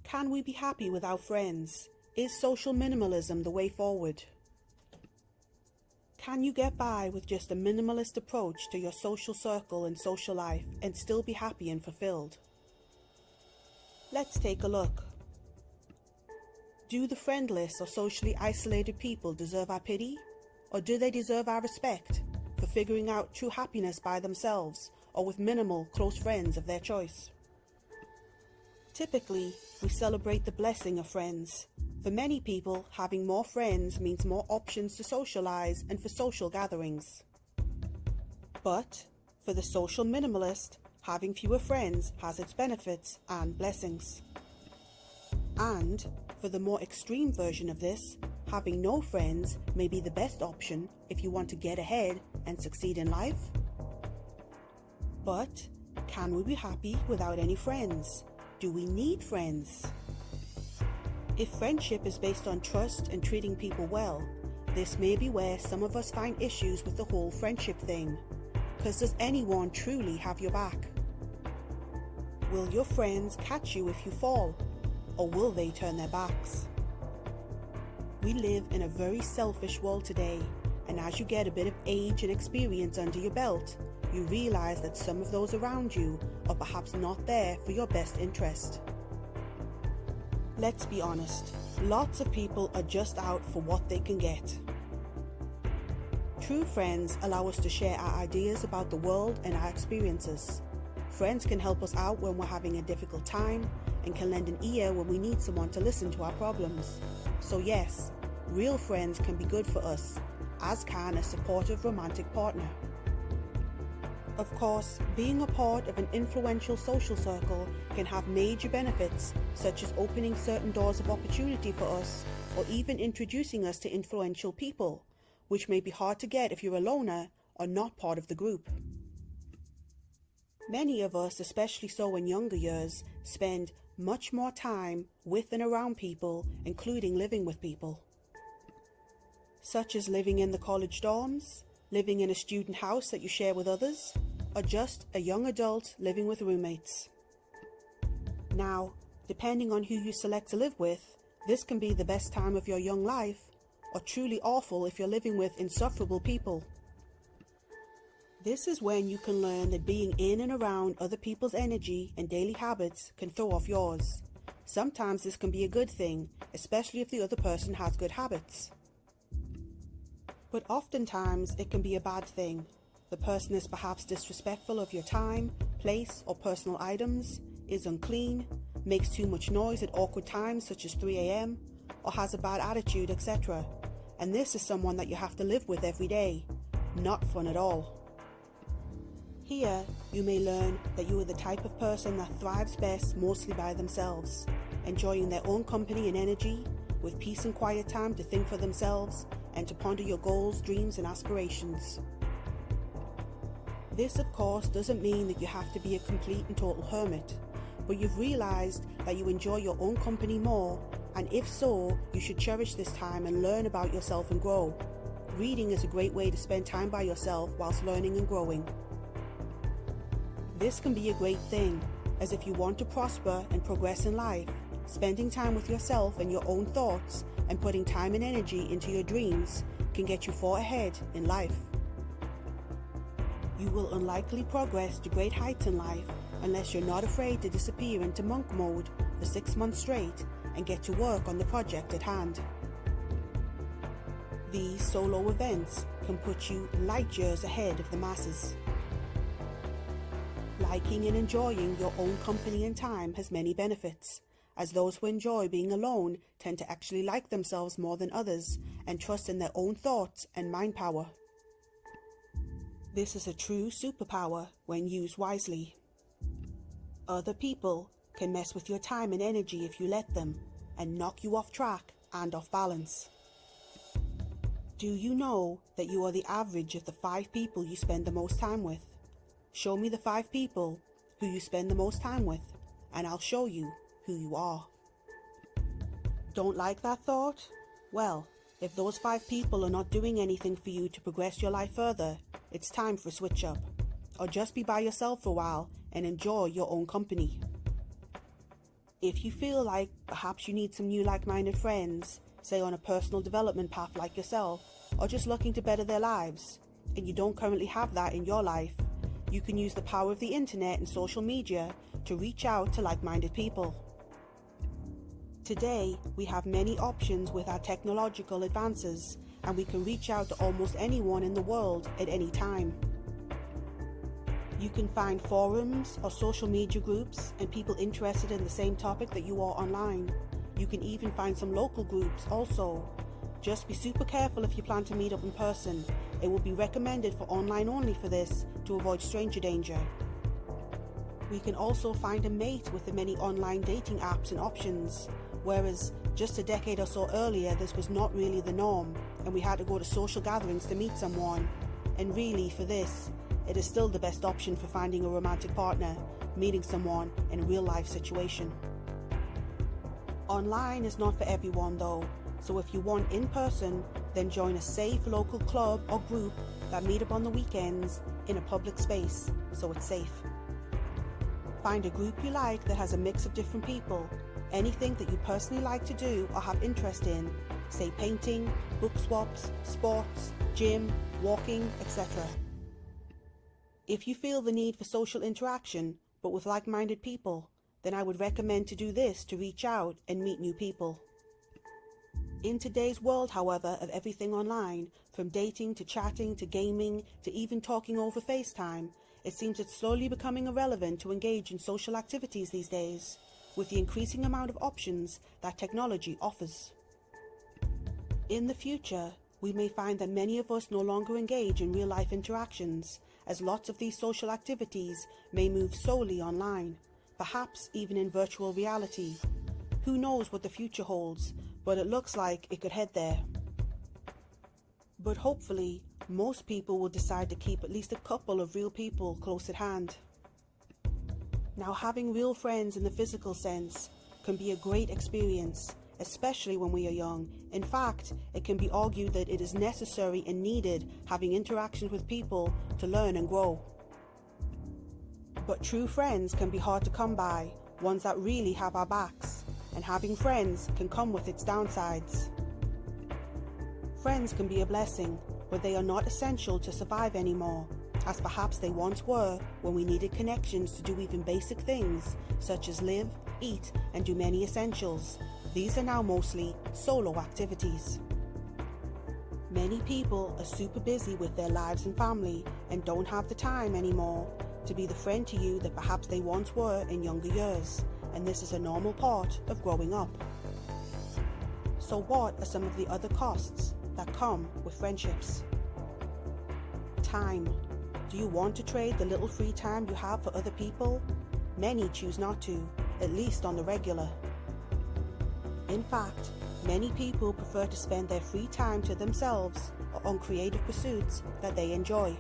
Can we be happy without friends? Is social minimalism the way forward? Can you get by with just a minimalist approach to your social circle and social life and still be happy and fulfilled? Let's take a look. Do the friendless or socially isolated people deserve our pity? Or do they deserve our respect for figuring out true happiness by themselves or with minimal close friends of their choice? Typically, we celebrate the blessing of friends. For many people, having more friends means more options to socialize and for social gatherings. But for the social minimalist, having fewer friends has its benefits and blessings. And for the more extreme version of this, having no friends may be the best option if you want to get ahead and succeed in life. But can we be happy without any friends? Do we need friends? If friendship is based on trust and treating people well, this may be where some of us find issues with the whole friendship thing. Because does anyone truly have your back? Will your friends catch you if you fall? Or will they turn their backs? We live in a very selfish world today, and as you get a bit of age and experience under your belt, you realize that some of those around you are perhaps not there for your best interest. Let's be honest, lots of people are just out for what they can get. True friends allow us to share our ideas about the world and our experiences. Friends can help us out when we're having a difficult time and can lend an ear when we need someone to listen to our problems. So yes, real friends can be good for us, as can a supportive romantic partner. Of course, being a part of an influential social circle can have major benefits, such as opening certain doors of opportunity for us, or even introducing us to influential people, which may be hard to get if you're a loner or not part of the group. Many of us, especially so in younger years, spend much more time with and around people, including living with people. Such as living in the college dorms, living in a student house that you share with others, or just a young adult living with roommates. Now, depending on who you select to live with, this can be the best time of your young life, or truly awful if you're living with insufferable people. This is when you can learn that being in and around other people's energy and daily habits can throw off yours. Sometimes this can be a good thing, especially if the other person has good habits. But oftentimes it can be a bad thing. The person is perhaps disrespectful of your time, place, or personal items, is unclean, makes too much noise at awkward times such as 3 a.m., or has a bad attitude, etc. And this is someone that you have to live with every day. Not fun at all. Here, you may learn that you are the type of person that thrives best mostly by themselves, enjoying their own company and energy, with peace and quiet time to think for themselves and to ponder your goals, dreams, and aspirations. This, of course, doesn't mean that you have to be a complete and total hermit, but you've realized that you enjoy your own company more, and if so, you should cherish this time and learn about yourself and grow. Reading is a great way to spend time by yourself whilst learning and growing. This can be a great thing, as if you want to prosper and progress in life, spending time with yourself and your own thoughts and putting time and energy into your dreams can get you far ahead in life. You will unlikely progress to great heights in life unless you're not afraid to disappear into monk mode for 6 months straight and get to work on the project at hand. These solo events can put you light years ahead of the masses. Liking and enjoying your own company and time has many benefits, as those who enjoy being alone tend to actually like themselves more than others and trust in their own thoughts and mind power. This is a true superpower when used wisely. Other people can mess with your time and energy if you let them, and knock you off track and off balance. Do you know that you are the average of the 5 people you spend the most time with? Show me the 5 people who you spend the most time with, and I'll show you who you are. Don't like that thought? Well, if those 5 people are not doing anything for you to progress your life further, it's time for a switch up. Or just be by yourself for a while and enjoy your own company. If you feel like perhaps you need some new like-minded friends, say on a personal development path like yourself, or just looking to better their lives, and you don't currently have that in your life, you can use the power of the internet and social media to reach out to like-minded people. Today, we have many options with our technological advances, and we can reach out to almost anyone in the world at any time. You can find forums or social media groups and people interested in the same topic that you are online. You can even find some local groups also. Just be super careful if you plan to meet up in person. It will be recommended for online only for this to avoid stranger danger. We can also find a mate with the many online dating apps and options, whereas just a decade or so earlier this was not really the norm and we had to go to social gatherings to meet someone. And really, for this, it is still the best option for finding a romantic partner, meeting someone in a real-life situation. Online is not for everyone though, so if you want in person, then join a safe local club or group that meet up on the weekends in a public space, so it's safe. Find a group you like that has a mix of different people, anything that you personally like to do or have interest in, say painting, book swaps, sports, gym, walking, etc. If you feel the need for social interaction, but with like-minded people, then I would recommend to do this to reach out and meet new people. In today's world, however, of everything online, from dating to chatting to gaming to even talking over FaceTime, it seems it's slowly becoming irrelevant to engage in social activities these days, with the increasing amount of options that technology offers. In the future, we may find that many of us no longer engage in real-life interactions, as lots of these social activities may move solely online, perhaps even in virtual reality. Who knows what the future holds, but it looks like it could head there. But hopefully, most people will decide to keep at least a couple of real people close at hand. Now, having real friends in the physical sense can be a great experience, especially when we are young. In fact, it can be argued that it is necessary and needed having interactions with people to learn and grow. But true friends can be hard to come by, ones that really have our backs, and having friends can come with its downsides. Friends can be a blessing, but they are not essential to survive anymore, as perhaps they once were when we needed connections to do even basic things, such as live, eat, and do many essentials. These are now mostly solo activities. Many people are super busy with their lives and family and don't have the time anymore to be the friend to you that perhaps they once were in younger years, and this is a normal part of growing up. So what are some of the other costs that come with friendships? Time. Do you want to trade the little free time you have for other people? Many choose not to, at least on the regular. In fact, many people prefer to spend their free time to themselves or on creative pursuits that they enjoy.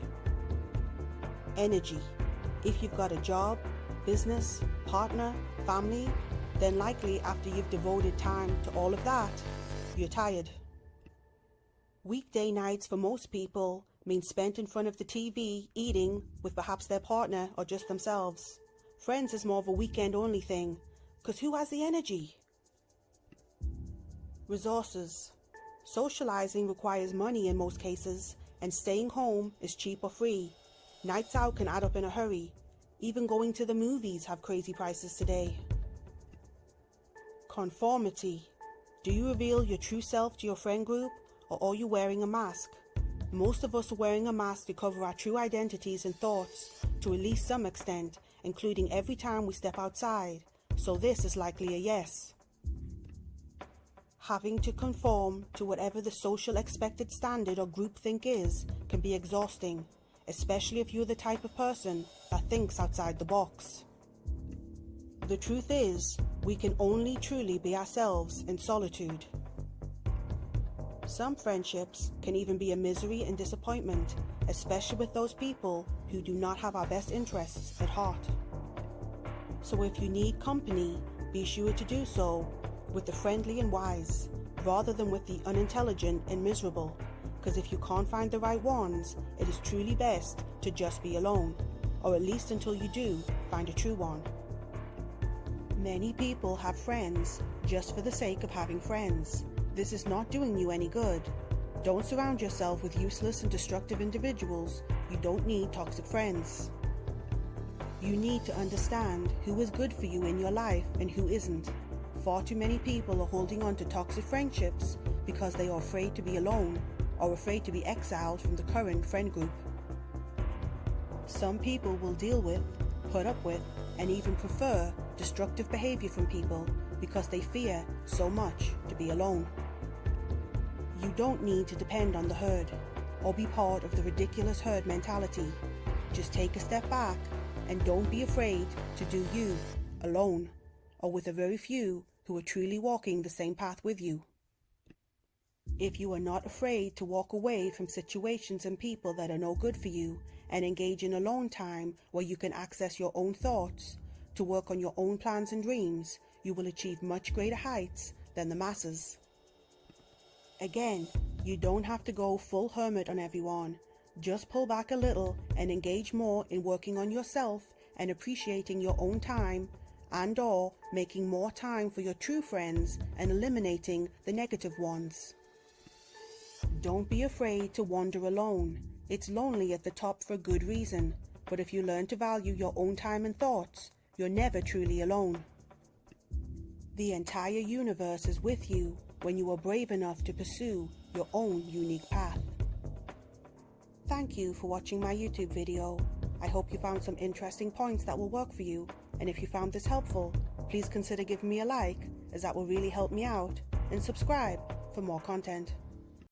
Energy. If you've got a job, business, partner, family, then likely after you've devoted time to all of that, you're tired. Weekday nights for most people mean spent in front of the TV eating with perhaps their partner or just themselves. Friends is more of a weekend-only thing, because who has the energy? Resources. Socializing requires money in most cases, and staying home is cheap or free. Nights out can add up in a hurry. Even going to the movies have crazy prices today. Conformity. Do you reveal your true self to your friend group, or are you wearing a mask? Most of us are wearing a mask to cover our true identities and thoughts, to at least some extent, including every time we step outside, so this is likely a yes. Having to conform to whatever the social expected standard or groupthink is can be exhausting, especially if you're the type of person that thinks outside the box. The truth is, we can only truly be ourselves in solitude. Some friendships can even be a misery and disappointment, especially with those people who do not have our best interests at heart. So if you need company, be sure to do so with the friendly and wise, rather than with the unintelligent and miserable, because if you can't find the right ones, it is truly best to just be alone, or at least until you do find a true one. Many people have friends just for the sake of having friends. This is not doing you any good. Don't surround yourself with useless and destructive individuals. You don't need toxic friends. You need to understand who is good for you in your life and who isn't. Far too many people are holding on to toxic friendships because they are afraid to be alone or afraid to be exiled from the current friend group. Some people will deal with, put up with, and even prefer destructive behavior from people because they fear so much to be alone. You don't need to depend on the herd or be part of the ridiculous herd mentality. Just take a step back and don't be afraid to do you alone or with a very few who are truly walking the same path with you. If you are not afraid to walk away from situations and people that are no good for you and engage in alone time where you can access your own thoughts, to work on your own plans and dreams, you will achieve much greater heights than the masses. Again, you don't have to go full hermit on everyone. Just pull back a little and engage more in working on yourself and appreciating your own time and/or making more time for your true friends and eliminating the negative ones. Don't be afraid to wander alone. It's lonely at the top for a good reason, but if you learn to value your own time and thoughts, you're never truly alone. The entire universe is with you when you are brave enough to pursue your own unique path. Thank you for watching my YouTube video. I hope you found some interesting points that will work for you, and if you found this helpful, please consider giving me a like, as that will really help me out, and subscribe for more content.